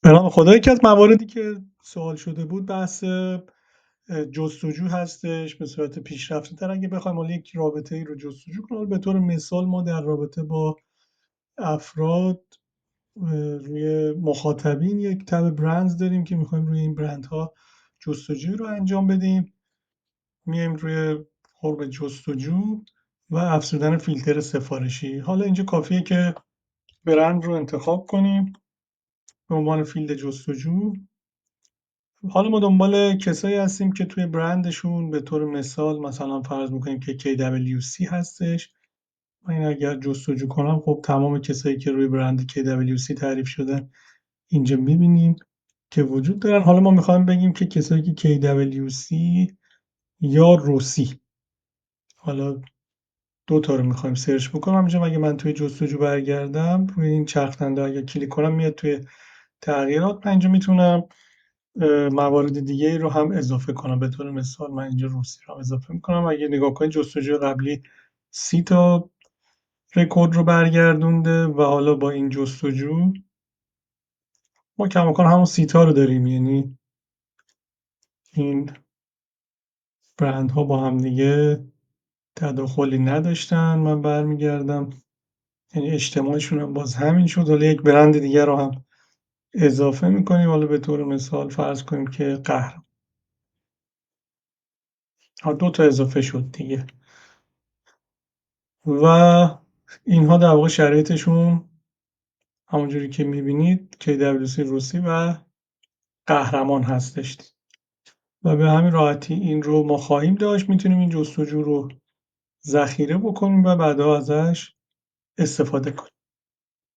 به نام خدا یکی از مواردی که سوال شده بود بحث جستجو هستش به صورت پیشرفته‌تر اگه بخوایم حالا یک رابطه‌ای رو جستجو کنیم. به طور مثال ما در رابطه با افراد روی مخاطبین یک تب برندز داریم که میخوایم روی این برندها جستجوی رو انجام بدیم. میایم روی قرب جستجو و افزودن فیلتر سفارشی. حالا اینجا کافیه که برند رو انتخاب کنیم به عنوان فیلد جستجو. حالا ما دنبال کسایی هستیم که توی برندشون به طور مثال مثلا فرض میکنیم که KWC هستش. من این اگر جستجو کنم خب تمام کسایی که روی برند KWC تعریف شدن اینجا میبینیم که وجود دارن. حالا ما میخوایم بگیم که کسایی که KWC یا روسی، حالا دو تا رو میخوایم سرچ بکنم اینجا. اگه من توی جستجو برگردم روی این چرخنده اگه کلیک کنم میاد توی تغییرات. من اینجا میتونم موارد دیگه رو هم اضافه کنم. به طور مثال من اینجا روسی رو اضافه میکنم. اگه نگاه کنید جستجوی قبلی 30 تا رکورد رو برگردونده و حالا با این جستجو ما کماکان همون 30 تا رو داریم، یعنی این برندها با هم دیگه تداخلی نداشتن. من برمیگردم یعنی اجتماعشون هم باز همین شد. حالا یک برند دیگر رو هم اضافه میکنیم. حالا به طور مثال فرض کنیم که قهر 2 تا اضافه شد دیگه و اینها در واقع شرایطشون همونجوری که میبینید KWC روسی و قهرمان هستش و به همین راحتی این رو ما خواهیم داشت. میتونیم این جستجو رو ذخیره بکنیم و بعدا ازش استفاده کنیم.